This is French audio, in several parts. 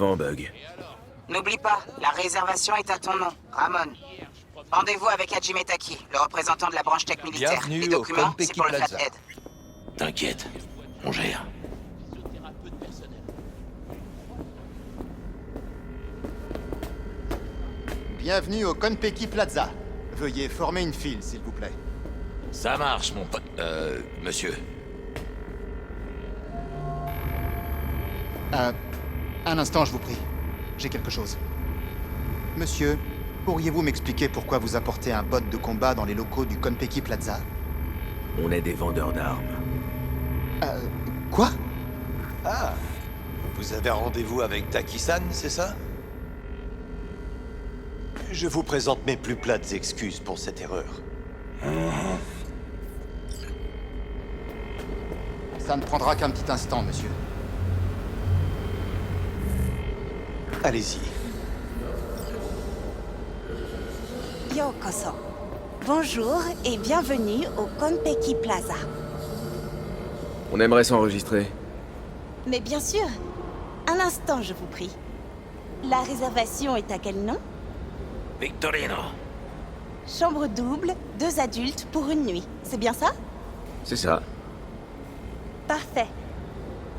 vent, Bug. N'oublie pas, la réservation est à ton nom, Ramon. Rendez-vous avec Hajime Taki, le représentant de la branche tech militaire. Bienvenue Les au documents, Konpeki c'est pour le Plaza. Flathead. T'inquiète, on gère. Bienvenue au Konpeki Plaza. Veuillez former une file, s'il vous plaît. Ça marche, mon pote. Monsieur. Un instant, je vous prie. J'ai quelque chose. Monsieur, pourriez-vous m'expliquer pourquoi vous apportez un bot de combat dans les locaux du Konpeki Plaza? On est des vendeurs d'armes. Quoi? Ah, vous avez rendez-vous avec Taki-san, c'est ça? Je vous présente mes plus plates excuses pour cette erreur. Ça ne prendra qu'un petit instant, monsieur. Allez-y. Yokoso. Bonjour et bienvenue au Konpeki Plaza. On aimerait s'enregistrer. Mais bien sûr. Un instant, je vous prie. La réservation est à quel nom? Victorino. Chambre double, 2 adultes pour une nuit. C'est bien ça? C'est ça. Parfait.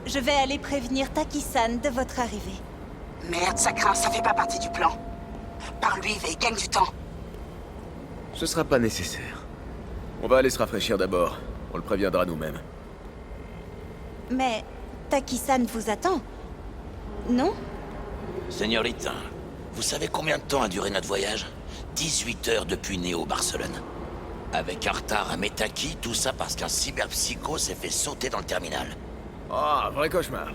Je vais aller prévenir Taki-san de votre arrivée. Merde, ça craint, ça fait pas partie du plan. Parle-lui et gagne du temps. Ce sera pas nécessaire. On va aller se rafraîchir d'abord. On le préviendra nous-mêmes. Mais Taki-san vous attend. Non? Señorita, vous savez combien de temps a duré notre voyage? 18 heures depuis Néo Barcelone. Avec un retard à Metaki, tout ça parce qu'un cyberpsycho s'est fait sauter dans le terminal. Ah, vrai cauchemar.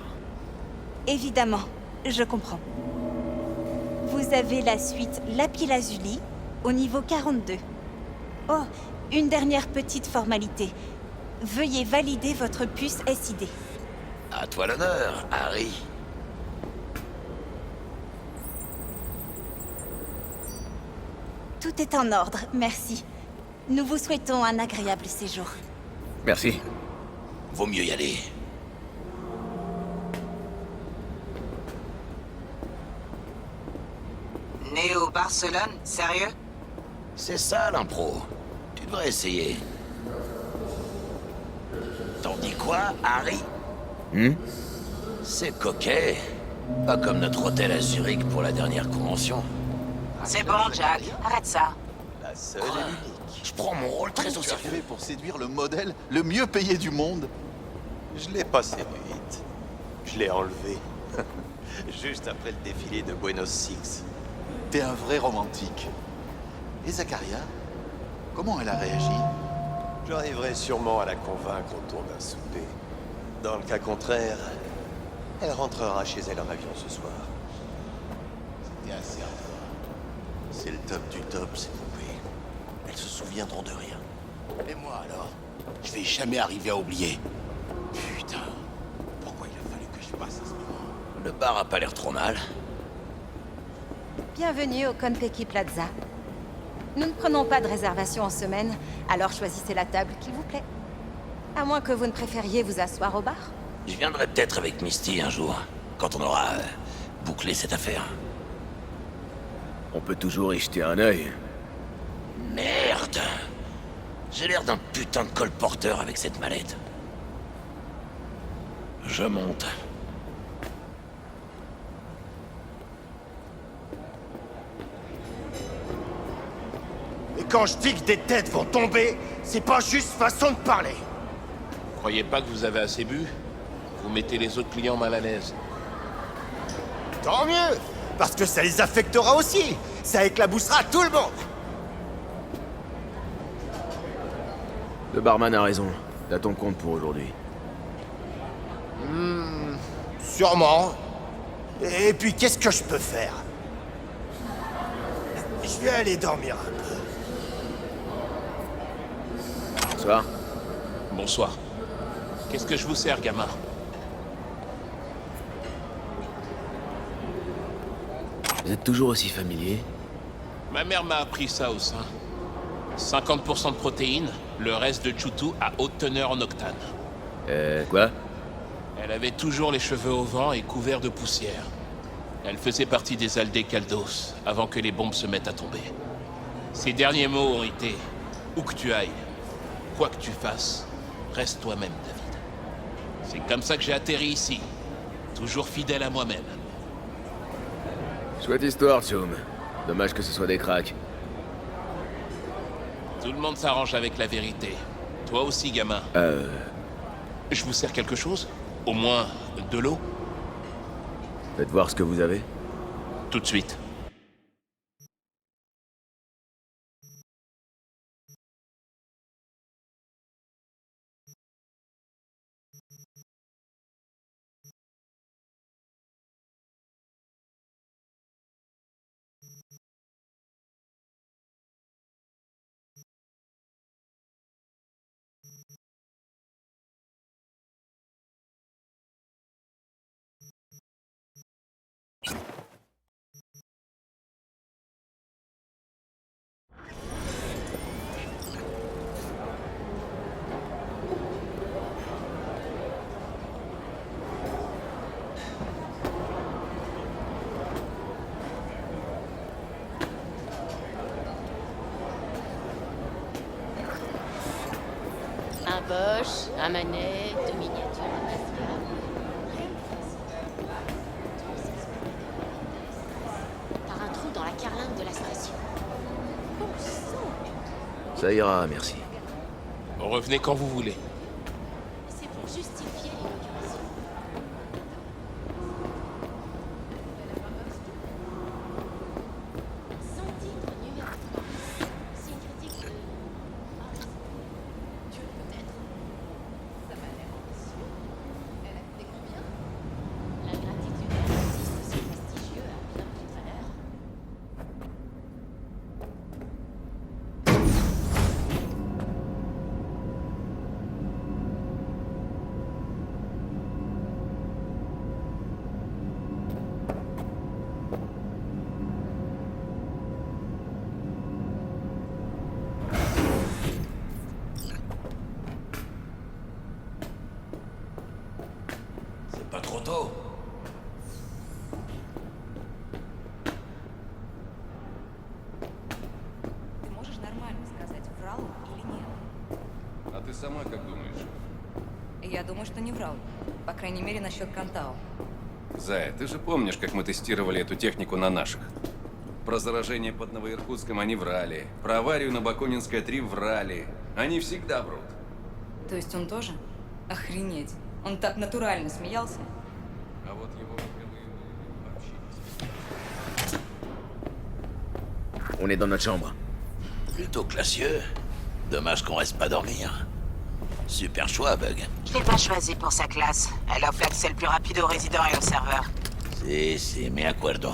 Évidemment, je comprends. Vous avez la suite Lapis-Lazuli au niveau 42. Oh, une dernière petite formalité. Veuillez valider votre puce SID. À toi l'honneur, Harry. Tout est en ordre, merci. Nous vous souhaitons un agréable séjour. Merci. Vaut mieux y aller. Néo Barcelone, sérieux? C'est ça l'impro. Tu devrais essayer. T'en dis quoi, Harry? C'est coquet. Pas comme notre hôtel à Zurich pour la dernière convention. C'est bon, Jack, arrête ça. La seule Quoi? et l'unique. Je prends mon rôle très au Tu as sérieux. fait pour séduire le modèle le mieux payé du monde? Je l'ai pas séduite. Je l'ai enlevée. Juste après le défilé de Buenos Six. T'es un vrai romantique. Et Zacharia? Comment elle a réagi? J'arriverai sûrement à la convaincre autour d'un souper. Dans le cas contraire, elle rentrera chez elle en avion ce soir. T'es un serveur. C'est le top du top, ces poupées. Elles se souviendront de rien. Et moi alors? Je vais jamais arriver à oublier. Putain. Pourquoi il a fallu que je passe à ce moment? Le bar a pas l'air trop mal. Bienvenue au Konpeki Plaza. Nous ne prenons pas de réservation en semaine, alors choisissez la table qu'il vous plaît. À moins que vous ne préfériez vous asseoir au bar. Je viendrai peut-être avec Misty un jour, quand on aura bouclé cette affaire. On peut toujours y jeter un œil. Merde! J'ai l'air d'un putain de colporteur avec cette mallette. Je monte. Et quand je dis que des têtes vont tomber, c'est pas juste façon de parler. Croyez pas que vous avez assez bu? Vous mettez les autres clients mal à l'aise. Tant mieux, parce que ça les affectera aussi. Ça éclaboussera tout le monde. Le barman a raison. T'as ton compte pour aujourd'hui. Sûrement. Et puis qu'est-ce que je peux faire? Je vais aller dormir un peu. Bonsoir. Bonsoir. Qu'est-ce que je vous sers, gamin? Vous êtes toujours aussi familier? Ma mère m'a appris ça au sein. 50% de protéines, le reste de choutou à haute teneur en octane. Quoi? Elle avait toujours les cheveux au vent et couverts de poussière. Elle faisait partie des Aldecaldos, avant que les bombes se mettent à tomber. Ses derniers mots ont été « Où que tu ailles, quoi que tu fasses, reste toi-même, David. » C'est comme ça que j'ai atterri ici, toujours fidèle à moi-même. Chouette histoire, Chum. Dommage que ce soit des cracks. Tout le monde s'arrange avec la vérité. Toi aussi, gamin. Je vous sers quelque chose? Au moins, de l'eau? Faites voir ce que vous avez. Tout de suite. Un Bosch, un Manet, 2 miniatures, un Pascal. Par un trou dans la carlingue de la station. Bon sang! Ça ira, merci. Revenez quand vous voulez. C'est pour justifier l'inauguration. Sans titre numéro 3. C'est une critique de... Tu peut-être. Ça m'a l'air ambitieux. Elle a coûté combien? La gratitude d'un artiste aussi prestigieux a bien pris de valeur. C'est pas trop tôt. Ты можешь нормально сказать, врал или нет? А ты сама как думаешь? Я думаю, что не врал. По крайней мере, насчет Кантао. Зая, ты же помнишь, как мы тестировали эту технику на наших? Про заражение под Новоиркутском они врали. Про аварию на Бакунинской 3 врали. Они всегда врут. То есть он тоже? Охренеть. Он так натурально смеялся. А вот его впервые вообще не On est dans notre chambre. Plutôt classieux. Dommage qu'on reste pas dormir. Super choix, Bug. Je l'ai pas choisi pour sa classe. Elle offre l'accès le plus rapide aux résidents et aux serveurs. Si, me acuerdo.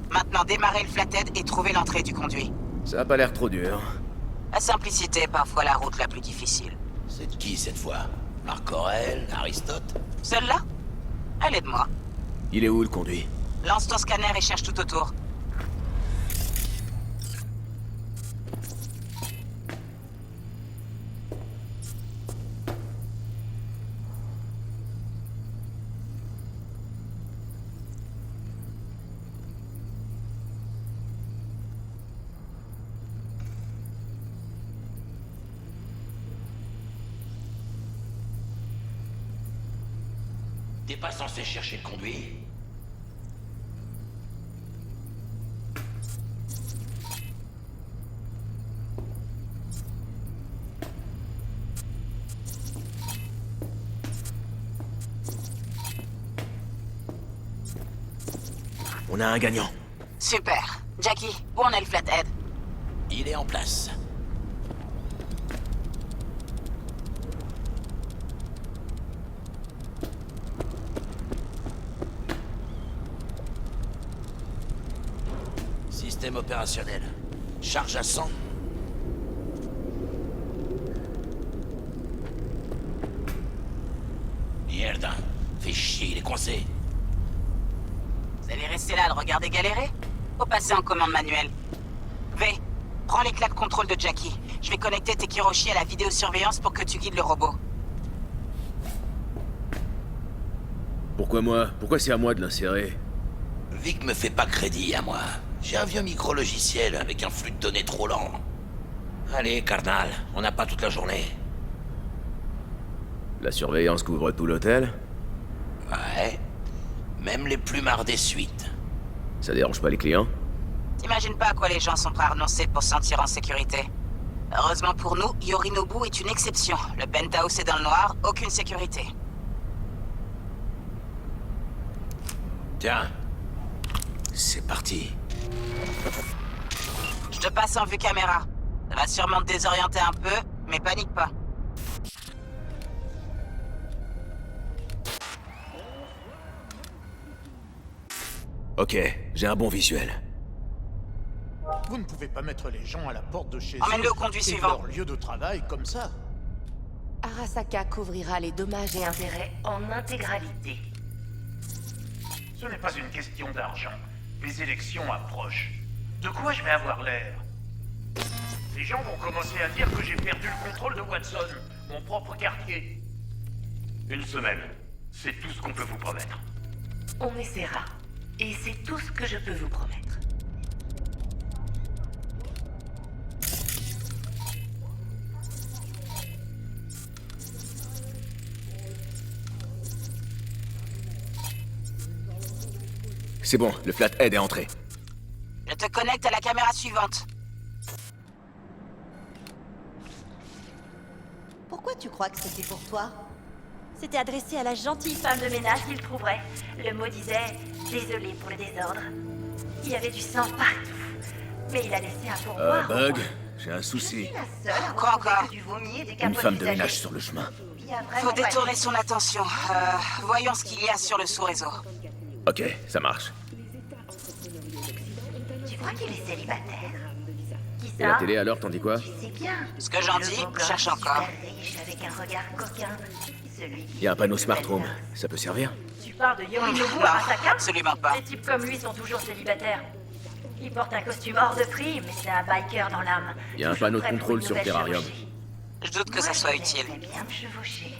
Maintenant, démarrer le flathead et trouver l'entrée du conduit. Ça a pas l'air trop dur. La simplicité est parfois la route la plus difficile. C'est de qui cette fois? Marc Aurèle, Aristote? Celle-là? Elle est de moi. Il est où le conduit? Lance ton scanner et cherche tout autour. T'es pas censé chercher le conduit? On a un gagnant. Super. Jackie, où en est le flathead? Il est en place. Système opérationnel. Charge à 100. Merde. Fais chier, il est coincé. Vous allez rester là à le regarder galérer? Faut passer en commande manuelle. V, prends les claques contrôle de Jackie. Je vais connecter tes Kiroshi à la vidéosurveillance pour que tu guides le robot. Pourquoi moi? Pourquoi c'est à moi de l'insérer? Vic me fait pas crédit à moi. J'ai un vieux micro-logiciel avec un flux de données trop lent. Allez, carnal, on n'a pas toute la journée. La surveillance couvre tout l'hôtel? Ouais. Même les plumards des suites. Ça dérange pas les clients? T'imagines pas à quoi les gens sont prêts à renoncer pour se sentir en sécurité. Heureusement pour nous, Yorinobu est une exception. Le penthouse est dans le noir, aucune sécurité. Tiens. C'est parti. Je te passe en vue caméra. Ça va sûrement te désorienter un peu, mais panique pas. Ok, j'ai un bon visuel. Vous ne pouvez pas mettre les gens à la porte de chez eux Emmène-le au conduit et suivant. leur lieu de travail comme ça. Arasaka couvrira les dommages et intérêts en intégralité. Ce n'est pas une question d'argent. Les élections approchent. De quoi je vais avoir l'air? Les gens vont commencer à dire que j'ai perdu le contrôle de Watson, mon propre quartier. Une semaine, c'est tout ce qu'on peut vous promettre. On essaiera. Et c'est tout ce que je peux vous promettre. C'est bon, le flathead est entré. Je te connecte à la caméra suivante. Pourquoi tu crois que c'était pour toi? C'était adressé à la gentille Femme de ménage qu'il trouverait. Le mot disait « Désolé pour le désordre ». Il y avait du sang partout. Mais il a laissé un pourboire. au Bug, moins. j'ai un souci. La seule à Quoi retrouver encore? que du vomi et des Une capotes femme de usagées. ménage sur le chemin. Il y a vraiment Faut détourner pas- son attention. Voyons ce qu'il y a sur le sous-réseau. Ok, ça marche. Tu crois qu'il est célibataire? Qui Et la ça? télé alors, t'en dis quoi? Tu sais bien. Ce que j'en dis, Le beau gosse cherche encore. super riche avec un regard coquin. Celui qui... Y a un panneau smart home, ça peut servir? Tu parles de Yorinobu Non, Arasaka? absolument pas. Les types comme lui sont toujours célibataires. Il porte un costume hors de prix, mais c'est un biker dans l'âme. Y a un Toujours panneau de prêt pour contrôle une sur nouvelle Terrarium. chevauchée. Je doute que ça Moi, soit je utile. vais bien me chevaucher.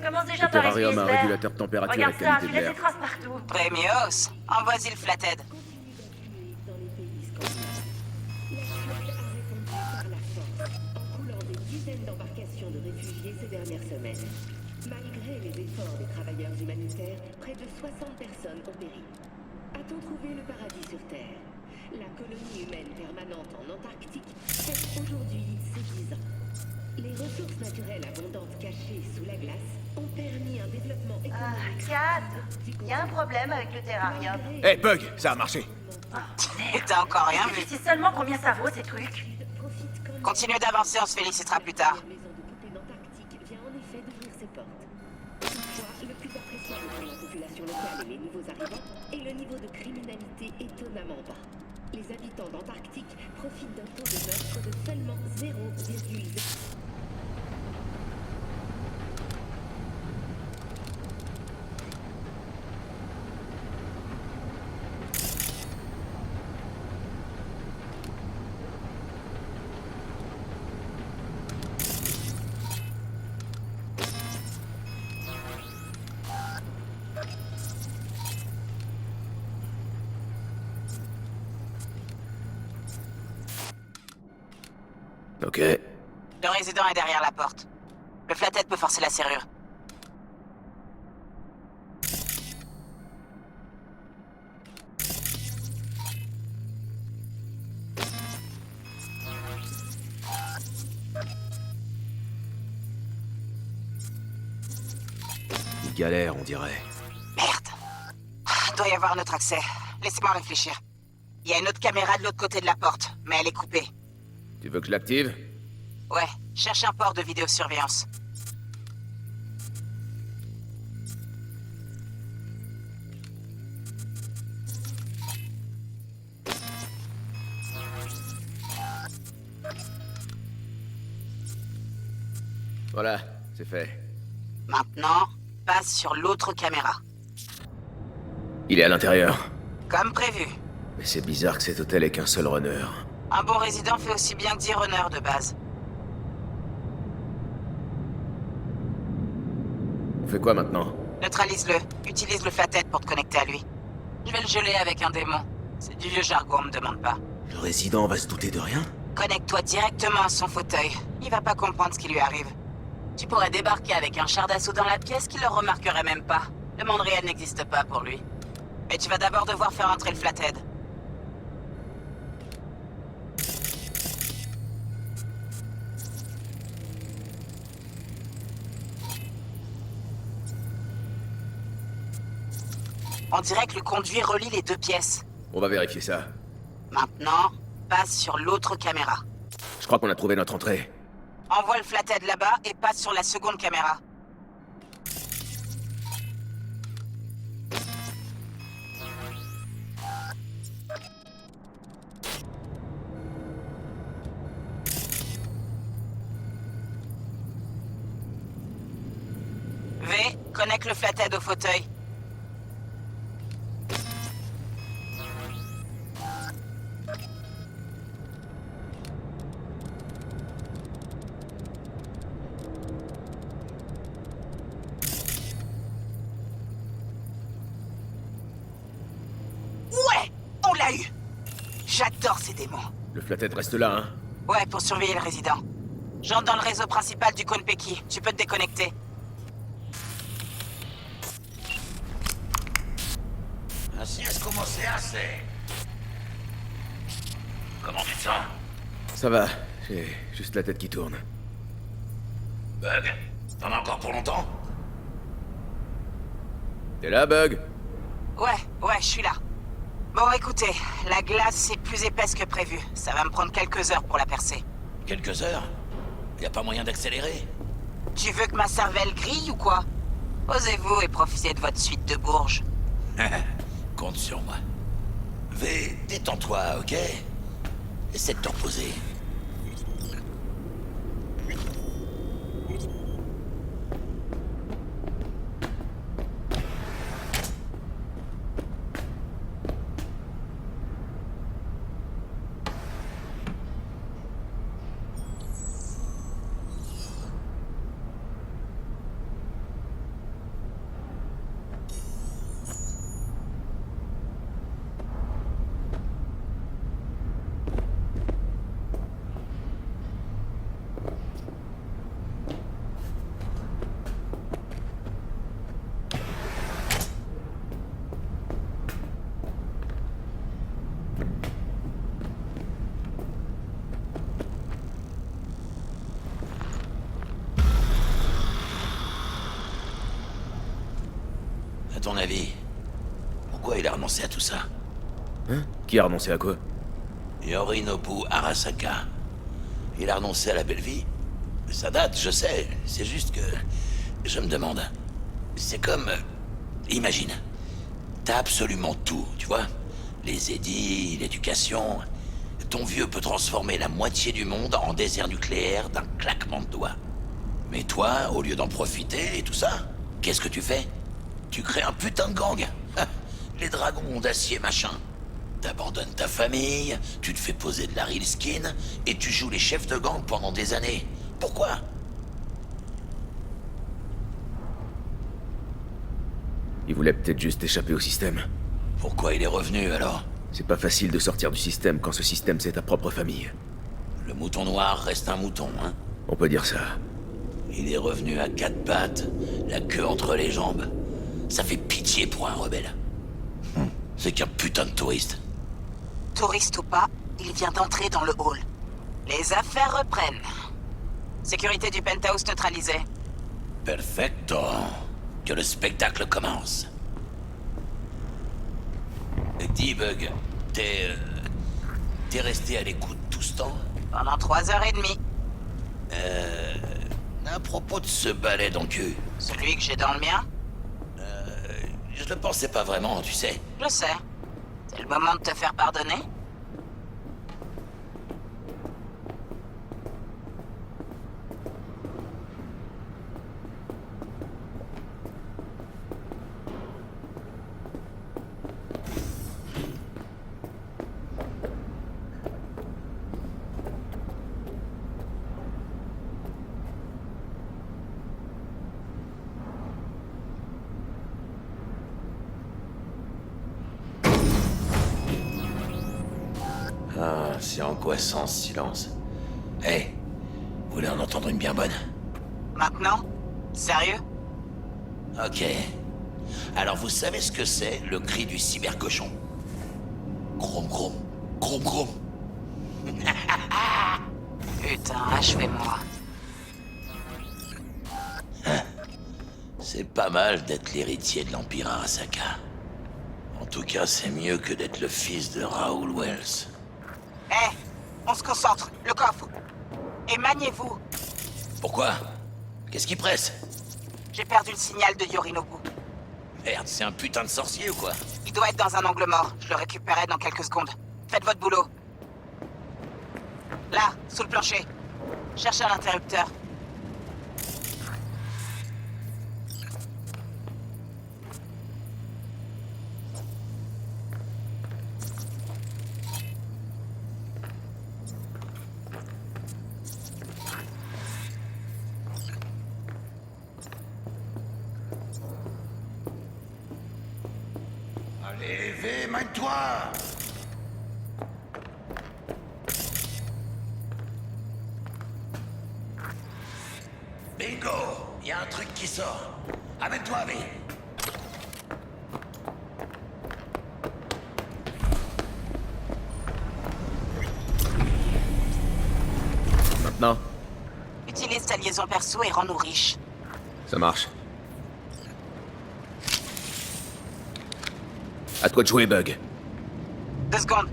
Commence déjà Le par terrarium a un essuyer ce verre. régulateur de température et Regarde de ça, qualité tu de laisses l'air. des traces partout. Premios, envoie-y le flathead. d'embarcations de réfugiés ces dernières semaines. Malgré les efforts des travailleurs humanitaires, près de 60 personnes ont péri. A-t-on trouvé le paradis sur Terre? La colonie humaine permanente en Antarctique est aujourd'hui séduisant. Les ressources naturelles abondantes cachées sous la glace ont permis un développement économique. Kat, il y a un problème avec le terrarium. Hé, Bug, ça a marché. Et t'as encore rien vu. Tu sais seulement combien ça vaut ces trucs? Continue d'avancer, on se félicitera plus tard. Vient en effet d'ouvrir ses portes. Toutefois, le plus appréciable pour la population locale et les nouveaux arrivants est le niveau de criminalité étonnamment bas. Les habitants d'Antarctique profitent d'un taux de meurtre de seulement 0,0. Ok. Le résident est derrière la porte. Le flathead peut forcer la serrure. Il galère, on dirait. Merde. Il doit y avoir un autre accès. Laissez-moi réfléchir. Il y a une autre caméra de l'autre côté de la porte, mais elle est coupée. Tu veux que je l'active? Ouais, cherche un port de vidéosurveillance. Voilà, c'est fait. Maintenant, passe sur l'autre caméra. Il est à l'intérieur. Comme prévu. Mais c'est bizarre que cet hôtel ait qu'un seul runner. Un bon résident fait aussi bien que 10 runners de base. On fait quoi maintenant? Neutralise-le. Utilise le flathead pour te connecter à lui. Je vais le geler avec un démon. C'est du vieux jargon, on me demande pas. Le résident va se douter de rien? Connecte-toi directement à son fauteuil. Il va pas comprendre ce qui lui arrive. Tu pourrais débarquer avec un char d'assaut dans la pièce qu'il le remarquerait même pas. Le monde réel n'existe pas pour lui. Mais tu vas d'abord devoir faire entrer le Flathead. On dirait que le conduit relie les deux pièces. On va vérifier ça. Maintenant, passe sur l'autre caméra. Je crois qu'on a trouvé notre entrée. Envoie le Flathead là-bas et passe sur la seconde caméra. V, connecte le Flathead au fauteuil. Ouais, on l'a eu. J'adore ces démons. Le Flathead reste là, hein? Ouais, pour surveiller le résident. J'entre dans le réseau principal du Konpeki. Tu peux te déconnecter. Así es como se hace. Comment tu te sens? Ça va, j'ai juste la tête qui tourne. Bug, t'en as encore pour longtemps? T'es là, Bug? Ouais, je suis là. Bon, écoutez, la glace est plus épaisse que prévu. Ça va me prendre quelques heures pour la percer. Quelques heures? Y a pas moyen d'accélérer? Tu veux que ma cervelle grille ou quoi? Osez-vous et profitez de votre suite de bourges. Compte sur moi. V, détends-toi, ok? Essaie de te reposer. À ton avis, pourquoi il a renoncé à tout ça? Hein? Qui a renoncé à quoi? Yorinobu Arasaka. Il a renoncé à la belle vie? Ça date, je sais. C'est juste que... Je me demande. C'est comme... imagine. T'as absolument tout, tu vois? Les édits, l'éducation... Ton vieux peut transformer la moitié du monde en désert nucléaire d'un claquement de doigts. Mais toi, au lieu d'en profiter et tout ça, qu'est-ce que tu fais? Tu crées un putain de gang. Les dragons d'acier machin. T'abandonnes ta famille, tu te fais poser de la real skin, et tu joues les chefs de gang pendant des années. Pourquoi? Il voulait peut-être juste échapper au système. Pourquoi il est revenu alors? C'est pas facile de sortir du système quand ce système c'est ta propre famille. Le mouton noir reste un mouton, hein? On peut dire ça. Il est revenu à quatre pattes, la queue entre les jambes. Ça fait pitié pour un rebelle. C'est qu'un putain de touriste. Touriste ou pas, il vient d'entrer dans le hall. Les affaires reprennent. Sécurité du penthouse neutralisée. Perfecto. Que le spectacle commence. Dis, Bug, t'es resté à l'écoute tout ce temps? Pendant 3h30. À propos de ce balai dans le cul. Celui que j'ai dans le mien? Je le pensais pas vraiment, tu sais. Je sais. C'est le moment de te faire pardonner? Ah, c'est angoissant ce silence. Hé, vous voulez en entendre une bien bonne? Maintenant? Sérieux? Ok. Alors vous savez ce que c'est, le cri du cybercochon? Grom grom, grom grom. Putain, achevez-moi. C'est pas mal d'être l'héritier de l'Empire Arasaka. En tout cas, c'est mieux que d'être le fils de Raoul Wells. Hé, on se concentre, le coffre. Et maniez-vous. Pourquoi? Qu'est-ce qui presse? J'ai perdu le signal de Yorinobu. Merde, c'est un putain de sorcier ou quoi? Il doit être dans un angle mort. Je le récupérerai dans quelques secondes. Faites votre boulot. Là, sous le plancher. Cherchez un interrupteur. Allez, mène-toi! Bingo! Il y a un truc qui sort. Amène-toi, V! Maintenant, Utilise ta liaison perso et rends-nous riches. ça marche. À toi de jouer, Bug. 2 secondes.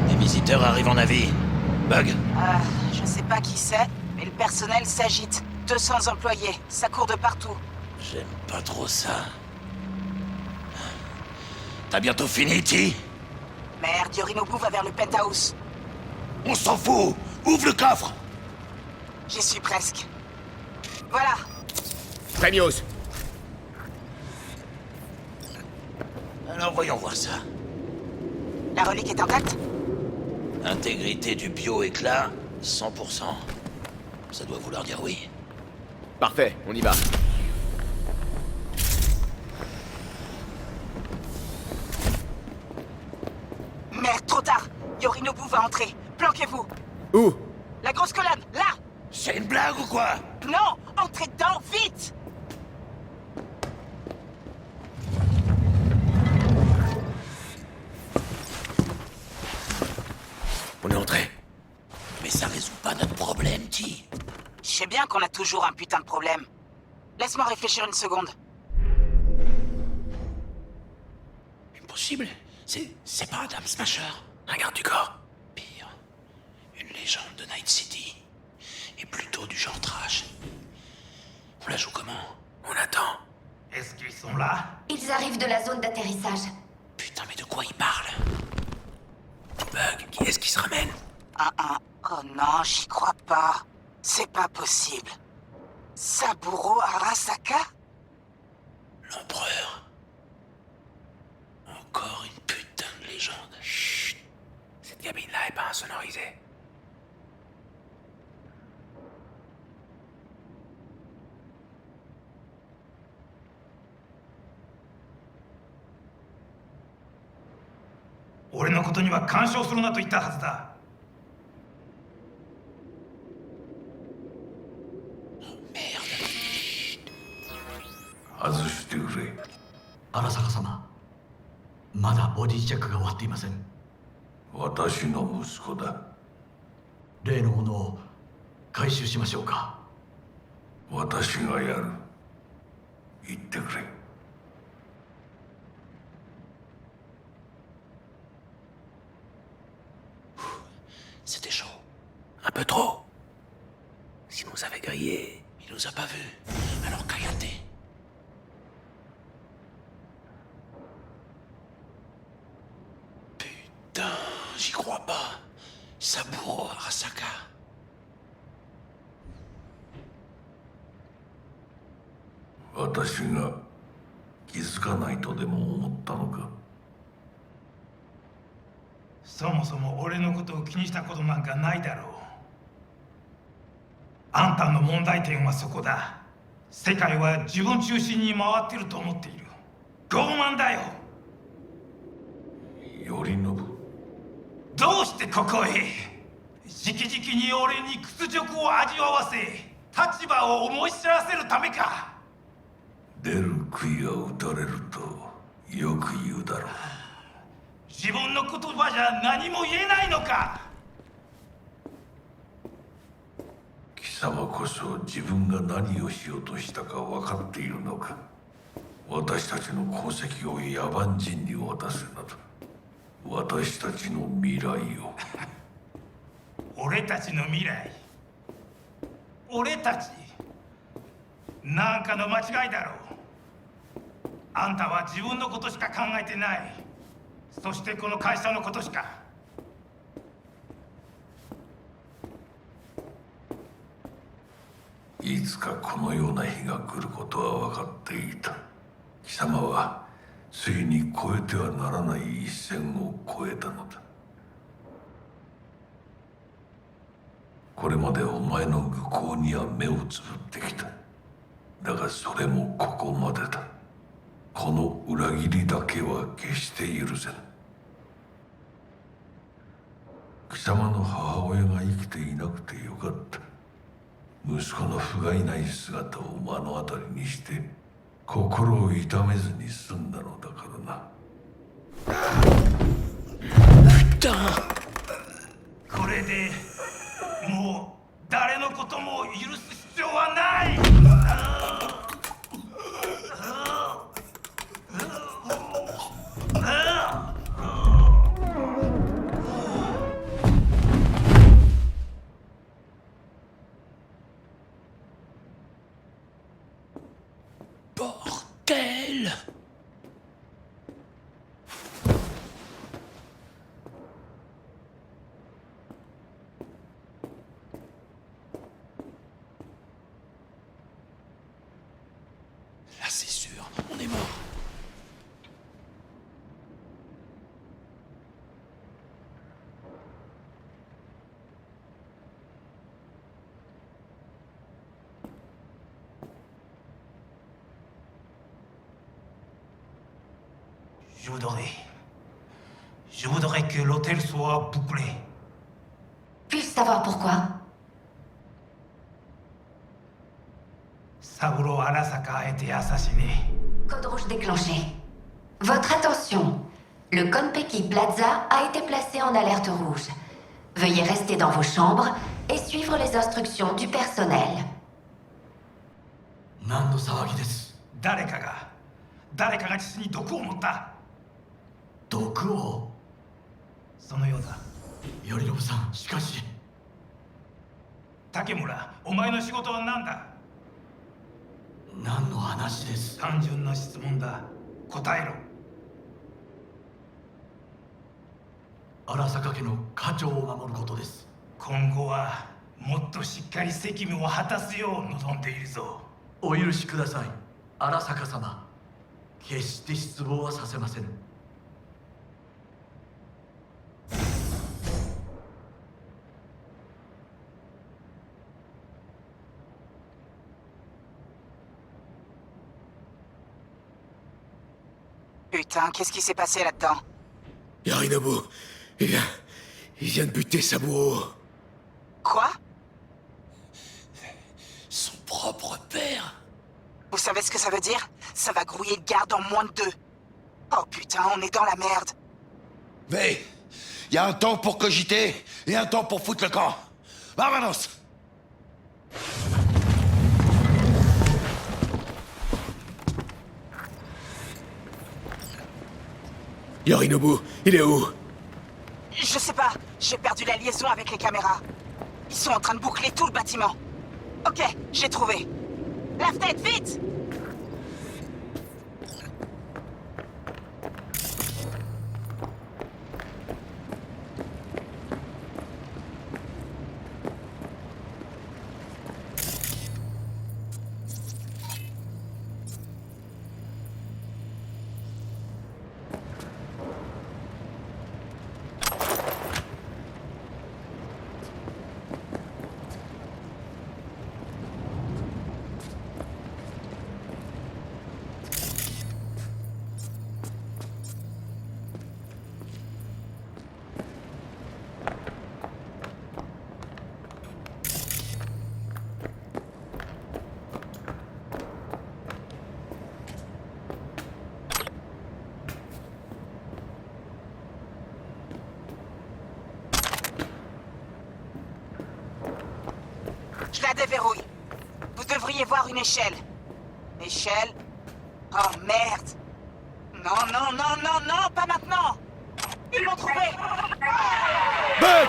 Les visiteurs arrivent en avis. Bug, Je sais pas qui c'est, mais le personnel s'agite. 200 employés, ça court de partout. j'aime pas trop ça. T'as bientôt fini, T? Merde, Yorinobu va vers le penthouse. On s'en fout! Ouvre le coffre! J'y suis presque. Voilà. Premios! Alors voyons voir ça. La relique est intacte? Intégrité du bio-éclat, 100%. Ça doit vouloir dire oui. Parfait, on y va. Merde, trop tard. Yorinobu va entrer. Planquez-vous. Où? La grosse colonne, là. C'est une blague ou quoi? Non, entrez dedans, vite. On est entré. Mais ça résout pas notre problème, T. Je sais bien qu'on a toujours un putain de problème. Laisse-moi réfléchir une seconde. Impossible. C'est pas Adam Smasher. Un garde du corps. Pire. Une légende de Night City. Et plutôt du genre trash. On la joue comment? On attend. Est-ce qu'ils sont là? Ils arrivent de la zone d'atterrissage. Putain, mais de quoi il parle? Bug, qui est-ce qui se ramène? Oh non, j'y crois pas. C'est pas possible. Saburo Arasaka? L'empereur. Encore une putain de légende. Chut. Cette cabine-là est pas insonorisée.俺のことには干渉するなと言ったはずだ。外してくれ。荒坂様、まだボディチェックが終わっていません。私の息子だ。例のものを回収しましょうか。私がやる。言ってくれ。C'était chaud. Un peu trop. S'il nous avait grillés, il nous a pas vus. Alors cállate. Putain, j'y crois pas. Saburo Arasaka.私が気づかないとでも思ったのか。そもそも俺のことを気にしたことなんかないだろう。あんたの問題点はそこだ。世界は自分中心に回ってると思っている。傲慢だよ。頼信。どうしてここへ？直々に俺に屈辱を味わわせ、立場を思い知らせるためか。出る杭が打たれるとよく言うだろう。自分の言葉じゃ何も言えないのか。貴様こそ自分が何をしようとしたか分かっているのか。私たちの功績を野蛮人に渡すなど、私たちの未来を。俺たちの未来。俺たち。なんかの間違いだろう。あんたは自分のことしか考えてない。そしてこの会社のことしか。いつかこのような日が来ることは分かっていた。貴様はついに越えてはならない一線を越えたのだ。これまでお前の愚行には目をつぶってきた。だがそれもここまでだ。この裏切りだけは決して許せぬ。貴様の母親が生きていなくてよかった。息子の不甲斐ない姿を目の当たりにして心を痛めずに済んだのだからな。これでもう誰のことも許す必要はない。Bordel! Là, c'est sûr, on est mort. Je voudrais que l'hôtel soit bouclé. Puis-je savoir pourquoi? Saburo Arasaka a été assassiné. Code rouge déclenché. Votre attention. Le Konpeki Plaza a été placé en alerte rouge. Veuillez rester dans vos chambres et suivre les instructions du personnel. 何の騒ぎです。誰かが父に毒を持った。毒を。そのようだ。頼信さん、しかし。竹村、お前の仕事は何だ。何の話です。単純な質問だ。答えろ。荒坂家の家長を守ることです。今後はもっとしっかり責務を果たすよう望んでいるぞ。お許しください、荒坂様。決して失望はさせません。Putain, qu'est-ce qui s'est passé là-dedans? Yorinobu, il vient de buter Saburo. Quoi? Son propre père. Vous savez ce que ça veut dire? Ça va grouiller le garde en moins de 2. Oh putain, on est dans la merde. Mais, il y a un temps pour cogiter et un temps pour foutre le camp. Vamonos! Yorinobu, il est où? Je sais pas, j'ai perdu la liaison avec les caméras. Ils sont en train de boucler tout le bâtiment. Ok, j'ai trouvé. La fenêtre, vite! déverrouille. Vous devriez voir une échelle. Échelle? Oh merde! Non, non, non, non, non, pas maintenant! Ils l'ont trouvé! Bug!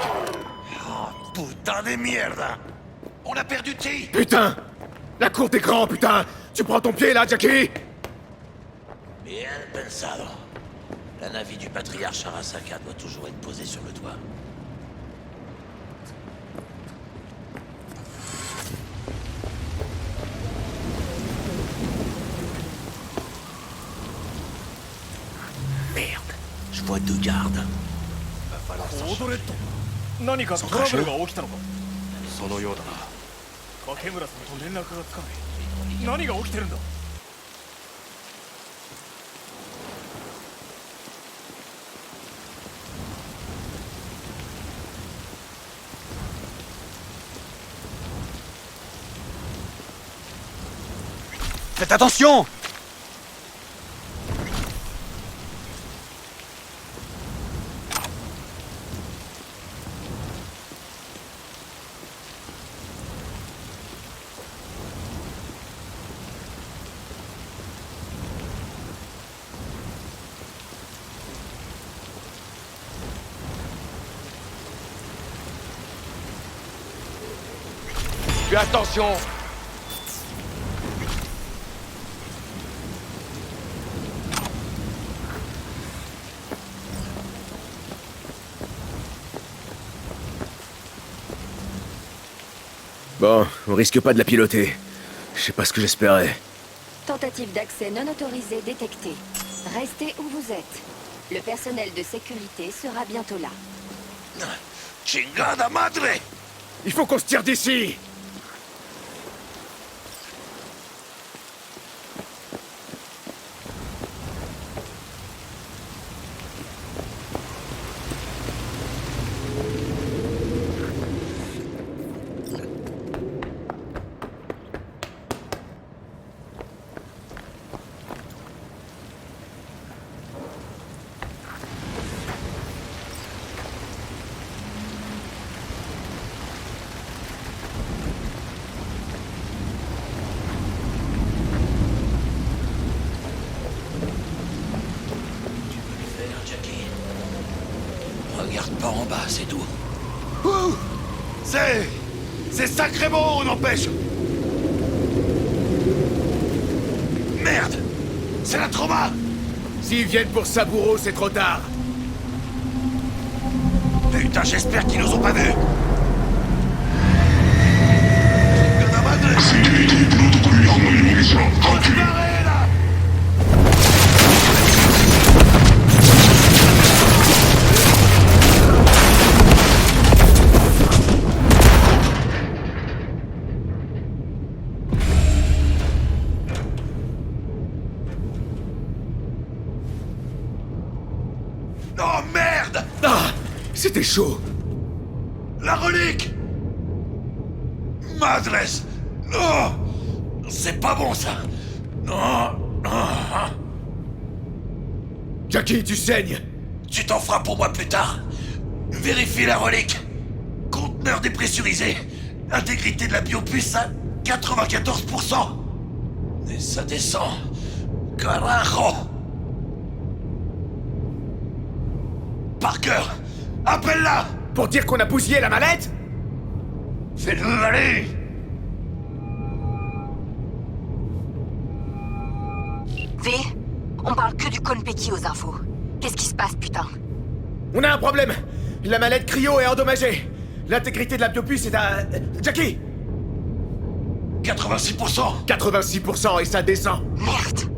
Oh, putain de merde! On a perdu T! Putain! La cour d'écran, putain! Tu prends ton pied là, Jackie? Bien pensado. La navire du patriarche Arasaka doit toujours être posée sur le toit. Merde, je vois deux gardes. Va falloir s'en charger. 何かトラブルが起きたのか。そのようだな。竹村さんと連絡がつかない。何が起きてるんだ。Faites attention! Fais attention! Bon, on risque pas de la piloter. Je sais pas ce que j'espérais. Tentative d'accès non autorisée détectée. Restez où vous êtes. Le personnel de sécurité sera bientôt là. Chingada madre! Il faut qu'on se tire d'ici! Regarde pas en bas, c'est tout. Ouh! C'est sacrément, on empêche! Merde! C'est la trauma! S'ils viennent pour Saburo, c'est trop tard. Putain, j'espère qu'ils nous ont pas vus! Oh merde! Ah! C'était chaud! La relique! Madresse! Oh! C'est pas bon ça! Non! Jackie, tu saignes! Tu t'en feras pour moi plus tard! Vérifie la relique! Conteneur dépressurisé! Intégrité de la biopuce à 94%! Et ça descend! Carajo! Parker! Appelle-la! Pour dire qu'on a bousillé la mallette? Fais-le aller! V, on parle que du Konpeki aux infos. Qu'est-ce qui se passe, putain? On a un problème! La mallette cryo est endommagée! L'intégrité de la biopuce est à... Jackie! 86%! 86% et ça descend! Merde!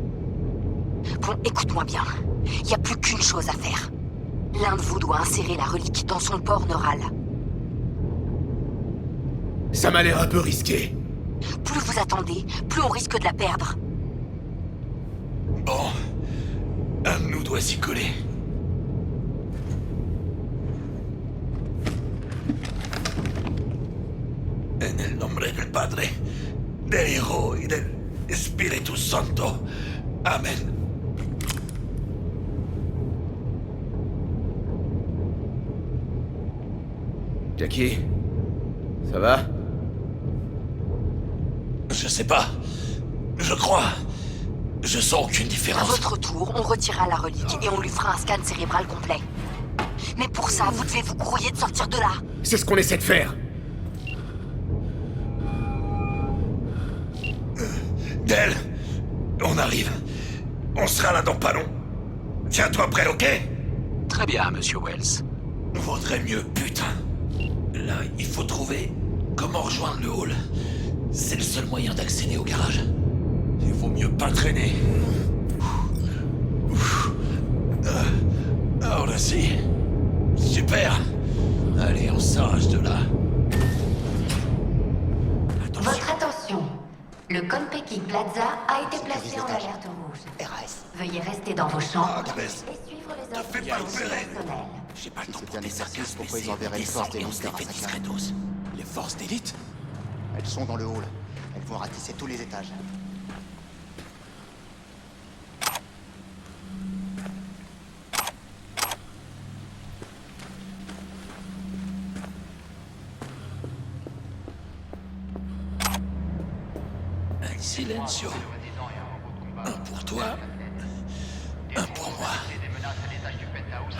Bon, écoute-moi bien. Y a plus qu'une chose à faire. L'un de vous doit insérer la relique dans son port neural. Ça m'a l'air un peu risqué. Plus vous attendez, plus on risque de la perdre. Bon, un de nous doit s'y coller. En el nombre del Padre, del Hijo y del Espíritu Santo. Amen. Jackie? Ça va? Je sais pas. Je crois. Je sens aucune À différence. votre tour, on retirera la relique et on lui fera un scan cérébral complet. Mais pour ça, vous devez vous grouiller de sortir de là. C'est ce qu'on essaie de faire. Del, on arrive. On sera là dans pas long. Tiens-toi prêt, ok? Très bien, monsieur Wells. Vaudrait mieux, putain. Là, il faut trouver comment rejoindre le hall. C'est le seul moyen d'accéder au garage. Il vaut mieux pas traîner. Ahora si. Super. Allez, on s'arrache de là. Votre attention. Le Konpeki Plaza a été placé en alerte rouge. Veuillez rester dans vos chambres et suivre les instructions du personnel. J'ai pas le temps C'était un exercice, pourquoi ils enverraient les forces d'élite à Arasaka? Les forces d'élite? Elles sont dans le hall. Elles vont ratisser tous les étages. Silencio. Un pour toi, un pour moi.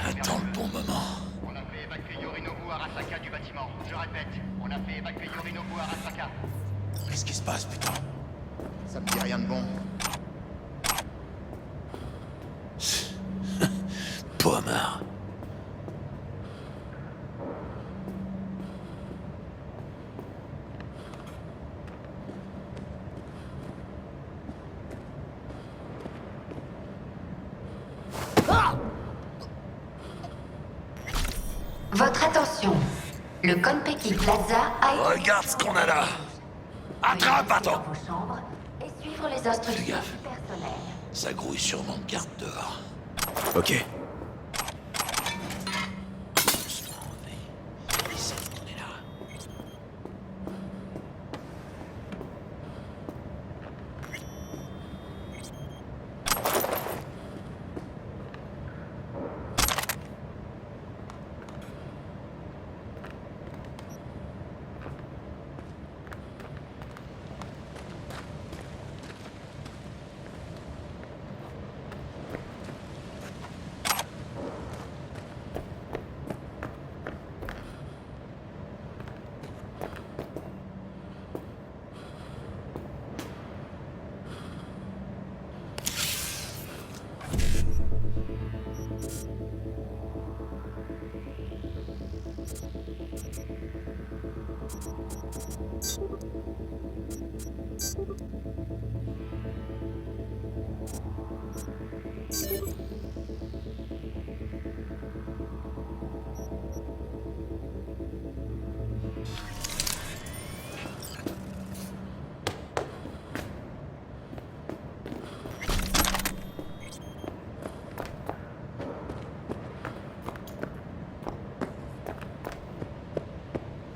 Attends le bon moment. On a fait évacuer Yorinobu Arasaka du bâtiment. Je répète, on a fait évacuer Yorinobu Arasaka. Qu'est-ce qui se passe, putain? Ça me dit rien de bon. Pommard. Votre attention. Le Konpeki Plaza a été... Regarde ce qu'on a là. Attrape, attends. Vos chambres et suivre les instructions Fais gaffe. du personnel. Ça grouille sûrement de garde dehors. Ok.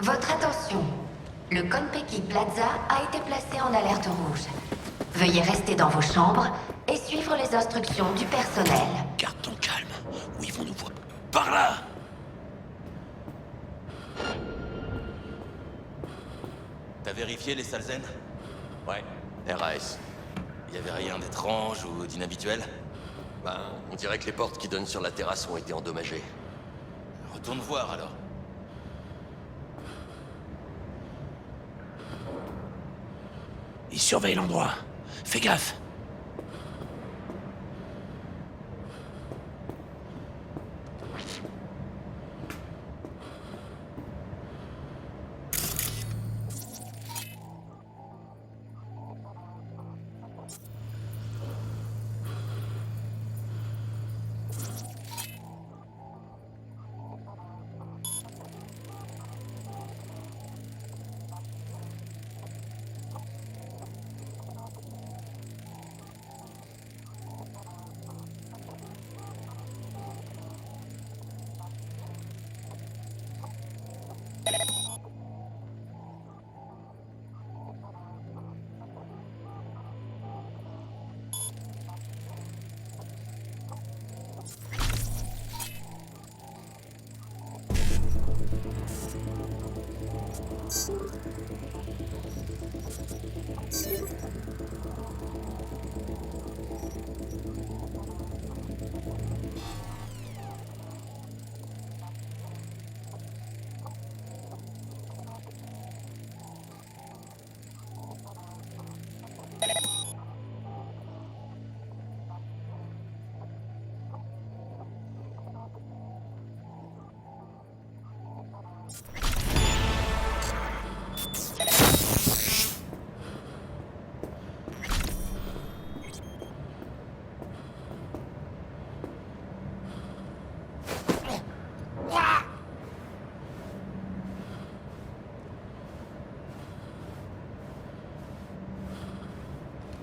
Votre attention. Le Konpeki Plaza a été placé en alerte rouge. Veuillez rester dans vos chambres et suivre les instructions du personnel. Garde ton calme. Où ils vont nous voir? Par là! T'as vérifié les salles zen? Ouais, RAS. Y avait rien d'étrange ou d'inhabituel? Ben, on dirait que les portes qui donnent sur la terrasse ont été endommagées. Retourne voir alors. Ils surveillent l'endroit. Fais gaffe.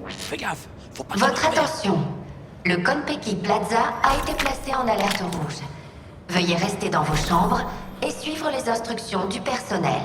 Fais gaffe, faut pas Votre attention. Le Konpeki Plaza a été placé en alerte rouge. Veuillez rester dans vos chambres et suivre les instructions du personnel.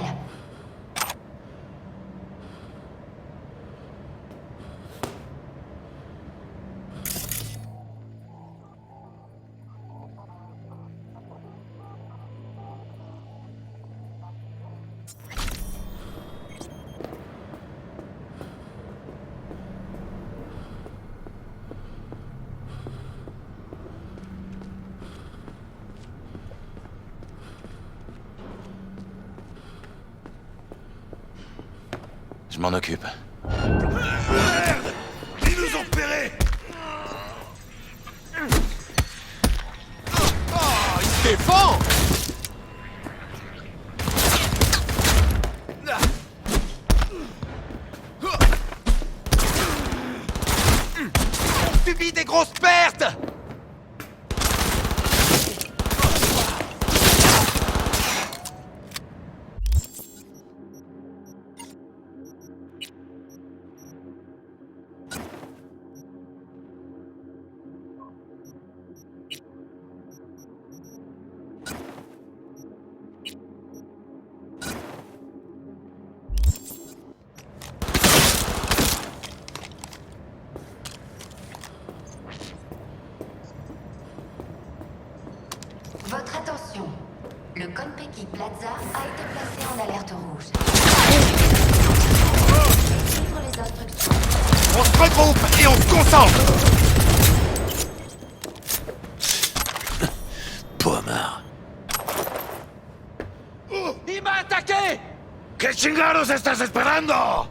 Je m'en occupe. Merde! Ils nous ont repérés! Oh, il se défend! On subit des grosses pertes! Votre attention. Le Konpeki Plaza a été placé en alerte rouge. Suivre les instructions. On se regroupe et on se concentre! Pommard. ¡Il m'a attaqué! ¿Qué chingados estás esperando?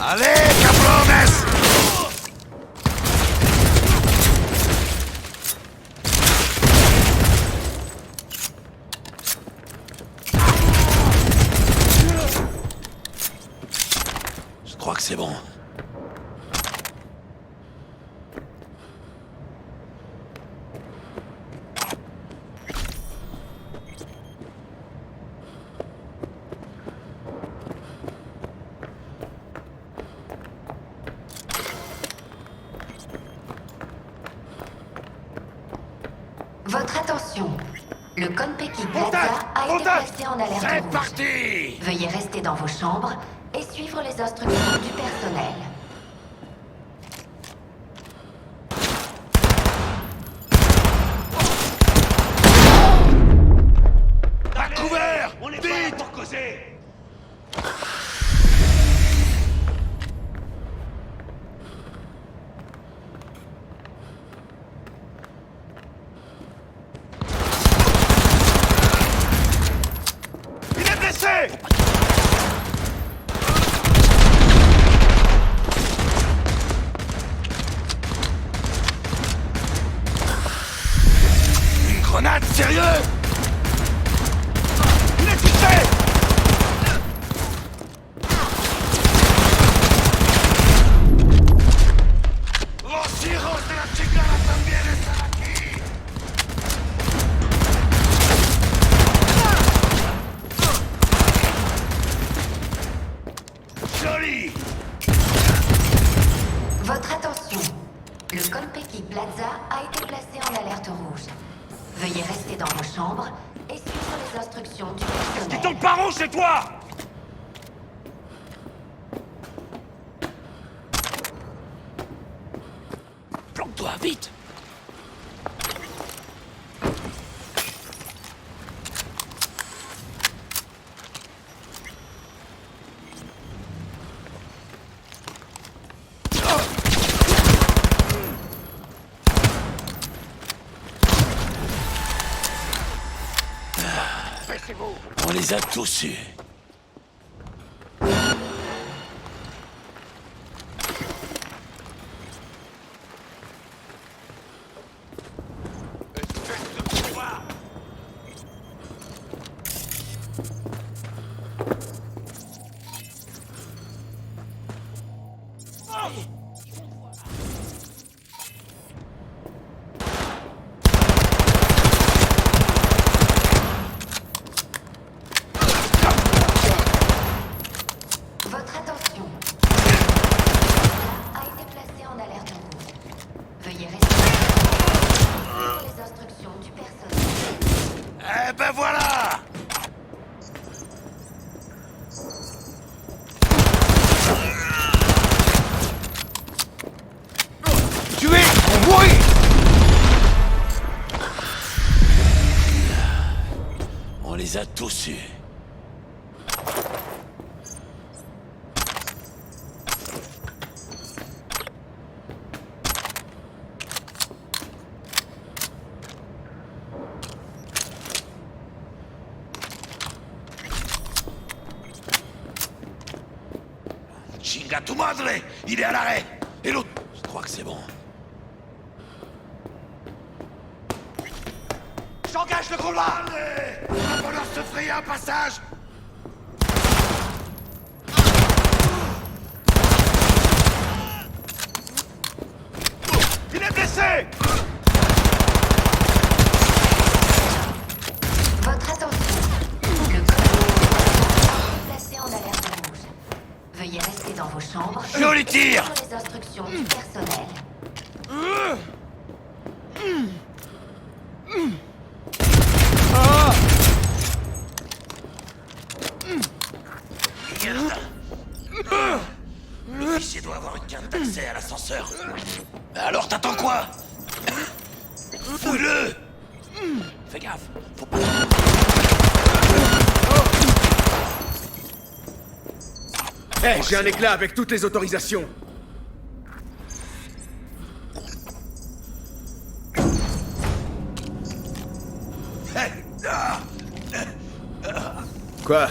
¡Allez, cabrones! Je crois que c'est bon. Votre attention. Le Konpeki Plaza a été placé en alerte C'est rouge. parti! Veuillez rester dans vos chambres et suivre les instructions du personnel. À couvert! On est vite pour causer! Il est blessé! Une grenade, sérieux? Il est touché! Los hijos de la chingada también están aquí! Joli! Votre attention. Le Konpeki Plaza a été placé en alerte rouge. Veuillez rester dans vos chambres et suivre les instructions du personnel. Tu tombes par où chez toi? Planque-toi. vite! On les a tous eus. Votre attention. A été placé en alerte rouge. Veuillez rester sur les instructions du personnel. Eh ben voilà! Tuez! On mourit! On les a tous eus. Chinga tu madre! Il est à l'arrêt! Et l'autre? Je crois que c'est bon. J'engage le combat! On va falloir se frayer un passage! Il est blessé! Votre attention. Le code est placé en alerte rouge. Veuillez rester dans vos chambres. Joli tir! Sur les instructions du personnel. Merde! L'officier doit avoir une carte d'accès à l'ascenseur. Alors t'attends quoi? Fouille-le! Fais gaffe, faut pas... Hé, j'ai un éclat avec toutes les autorisations. Quoi?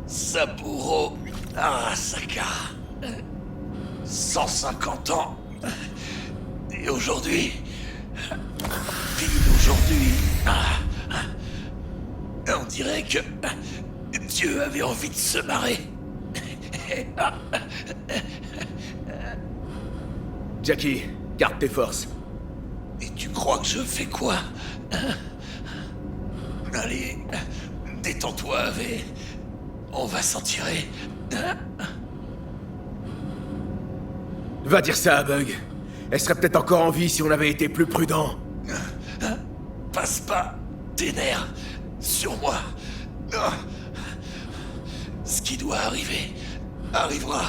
Saburo Arasaka. 150 ans. Et aujourd'hui... Pile aujourd'hui... On dirait que... Dieu avait envie de se marrer. Jackie, garde tes forces. Et tu crois que je fais quoi? Allez, détends-toi, Ave. On va s'en tirer. Va dire ça à Bug. Elle serait peut-être encore en vie si on avait été plus prudent. Passe pas tes nerfs sur moi. Ce qui doit arriver, arrivera.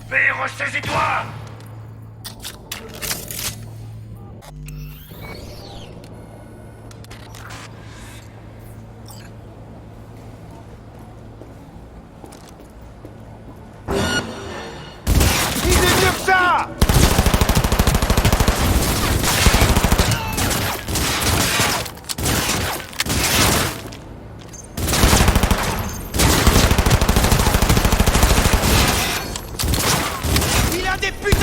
Fais, ressaisis-toi! Il est mieux que ça! Il a des putains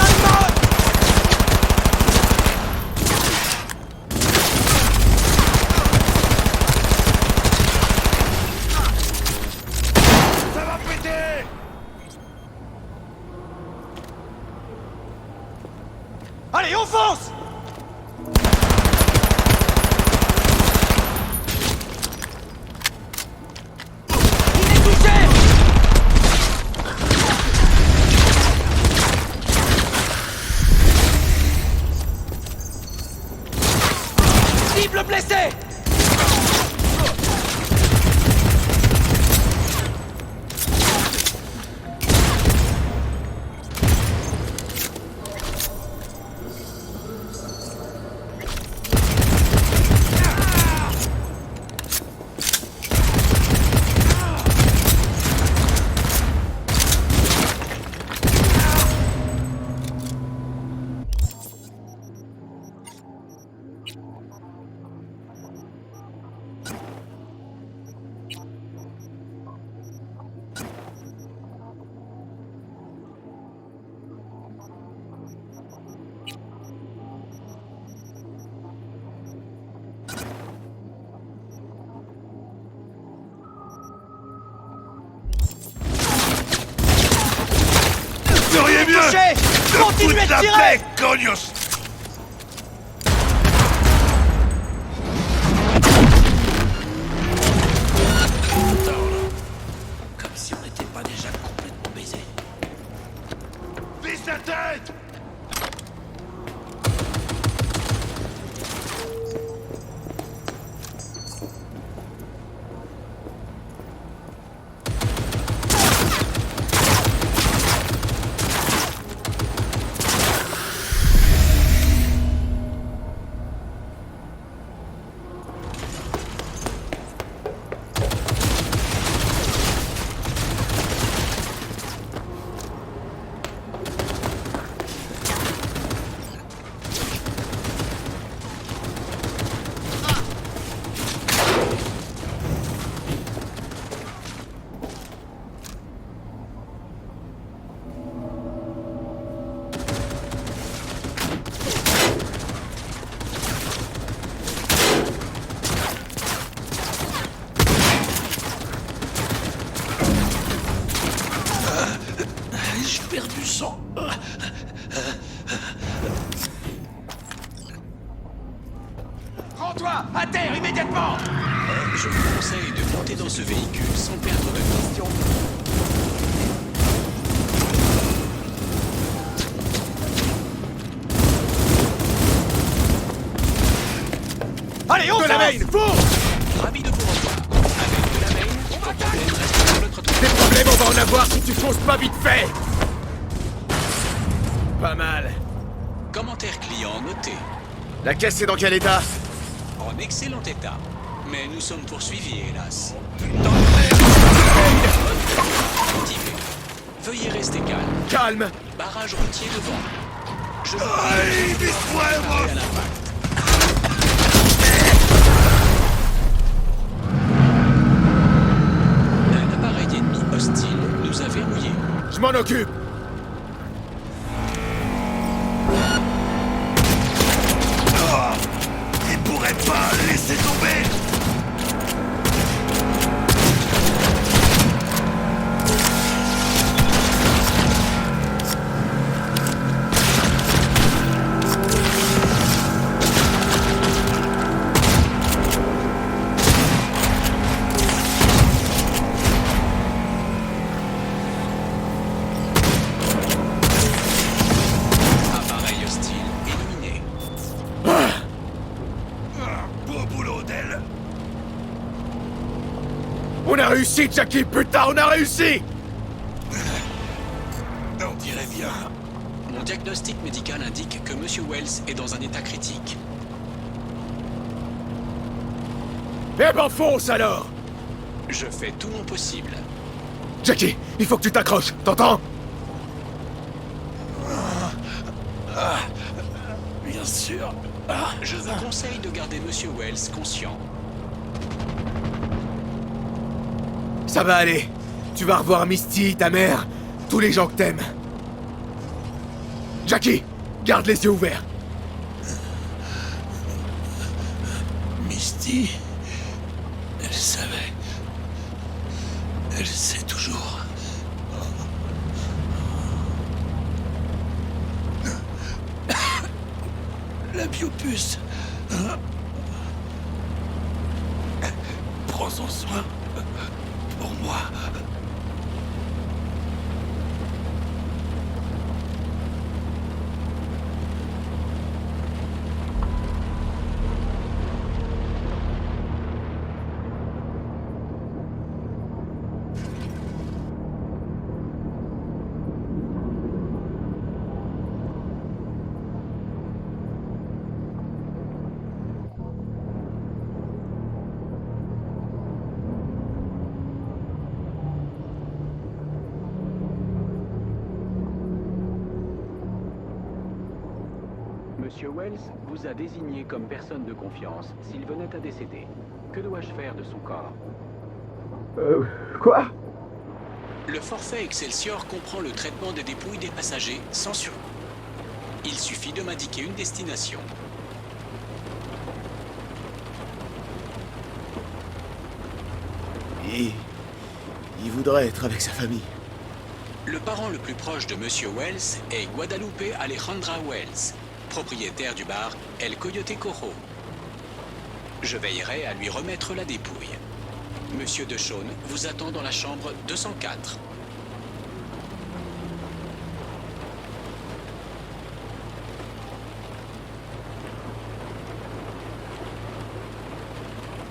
semble blessé! Feriez mieux Touché! Continuez de tirer! Cognos! Comme si on n'était pas déjà complètement baisés. Vise sa tête! Je perds du sang. Rends-toi! À terre, immédiatement! Je vous conseille de monter dans ce véhicule sans perdre de question. Allez, on De la main, faut! Ravi de vous revoir. Avec de la main, vos problèmes restent sur le trottoir. Des problèmes, on va en avoir si tu fonces pas vite fait! Pas mal. Commentaire client noté. La caisse est dans quel état? En excellent état. Mais nous sommes poursuivis, hélas. Activé. Veuillez rester calme. Calme! Barrage routier devant. Je vous à l'impact. Un appareil ennemi hostile nous a verrouillés. Je m'en occupe! Il pourrait pas laisser tomber! Appareil hostile éliminé. Beau boulot d'elle! On a réussi, Jackie! Putain, on a réussi! On dirait bien. Mon diagnostic médical indique que Monsieur Wells est dans un état critique. Eh ben fonce alors! Je fais tout mon possible. Jackie, il faut que tu t'accroches, t'entends? Bien sûr. Je vous conseille de garder Monsieur Wells conscient. Ça va aller. Tu vas revoir Misty, ta mère, tous les gens que t'aimes. Jackie, garde les yeux ouverts. Misty, elle savait. Elle sait toujours. La biopuce. Prends-en soin. Pour moi. Wells vous a désigné comme personne de confiance s'il venait à décéder. Que dois-je faire de son corps? Quoi? Le forfait Excelsior comprend le traitement des dépouilles des passagers sans surcoût. Il suffit de m'indiquer une destination. Il voudrait être avec sa famille. Le parent le plus proche de Monsieur Wells est Guadalupe Alejandra Wells, propriétaire du bar El Coyote Cojo. Je veillerai à lui remettre la dépouille. Monsieur DeShawn vous attend dans la chambre 204.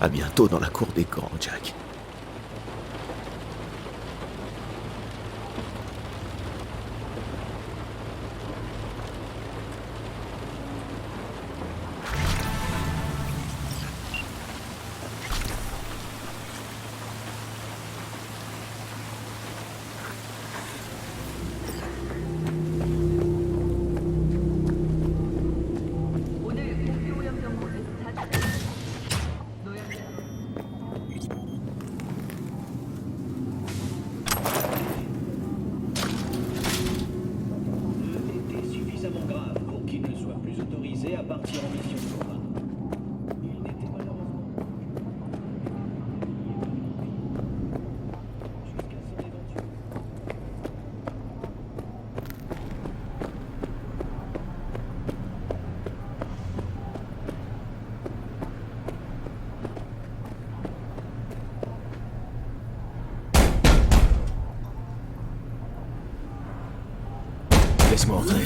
À bientôt dans la cour des grands, Jack. Laisse-moi entrer.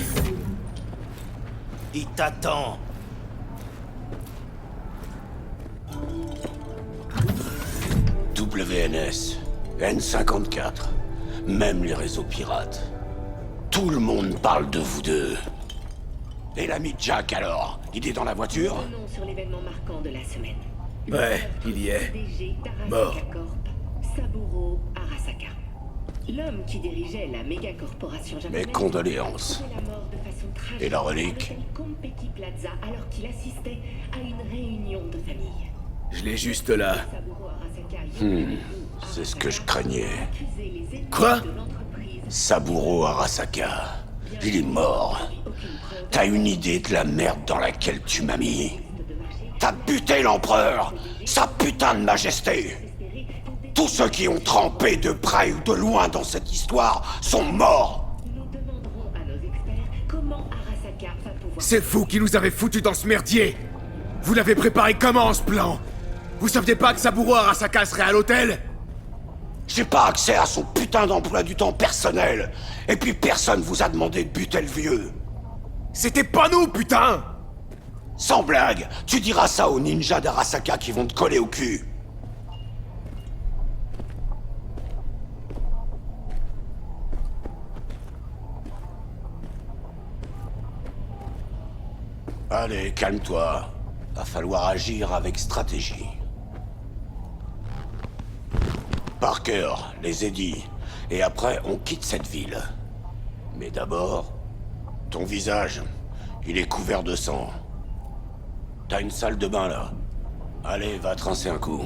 Il t'attend. WNS, N54, même les réseaux pirates. Tout le monde parle de vous deux. Et l'ami Jack alors? Il est dans la voiture? Revenons sur l'événement marquant de la semaine. Ouais, il y est. Mort. Saburo Arasaka. L'homme qui dirigeait la méga corporation japonaise. Mes condoléances. La mort de façon tragique Et la relique? à l'hôtel Konpeki Plaza alors qu'il assistait à une réunion de famille. Je l'ai juste là. Saburo Arasaka C'est ce que je craignais. Quoi? Saburo Arasaka. Il est mort. T'as une idée de la merde dans laquelle tu m'as mis? T'as buté l'empereur, sa putain de majesté. Tous ceux qui ont trempé de près ou de loin dans cette histoire sont morts. C'est vous qui nous avez foutus dans ce merdier. Vous l'avez préparé comment, ce plan? Vous saviez pas que Saburo Arasaka serait à l'hôtel? J'ai pas accès à son putain d'emploi du temps personnel. Et puis personne vous a demandé de buter le vieux. C'était pas nous, putain! Sans blague, tu diras ça aux ninjas d'Arasaka qui vont te coller au cul. Allez, calme-toi. Va falloir agir avec stratégie. Parker, les Eddy. Et après, on quitte cette ville. Mais d'abord, ton visage, il est couvert de sang. T'as une salle de bain là. Allez, va te rincer un coup.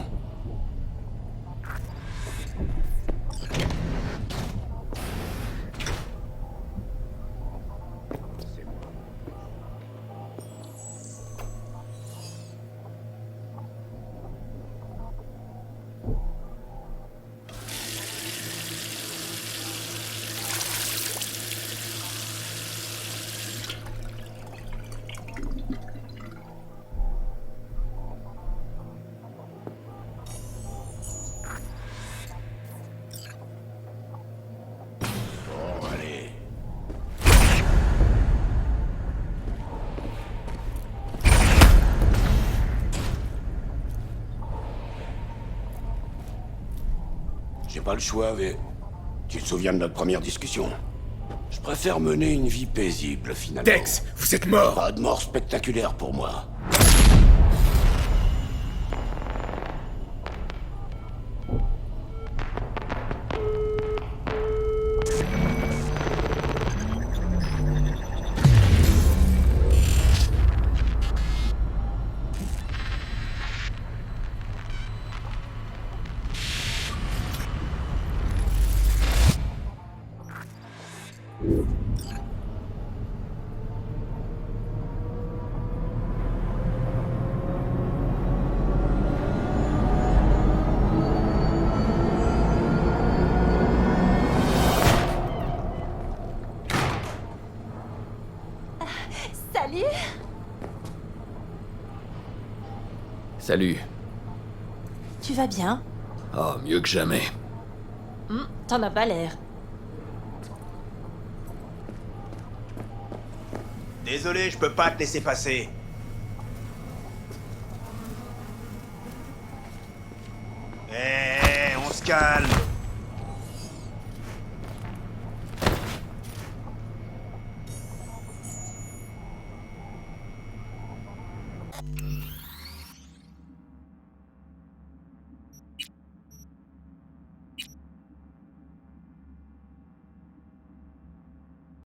J'ai pas le choix, mais... Tu te souviens de notre première discussion? Je préfère mener une vie paisible, finalement. Dex, vous êtes mort! Pas de mort spectaculaire pour moi. Salut. Salut. Tu vas bien? Oh, mieux que jamais. T'en as pas l'air. Désolé, je peux pas te laisser passer. Eh, on se calme.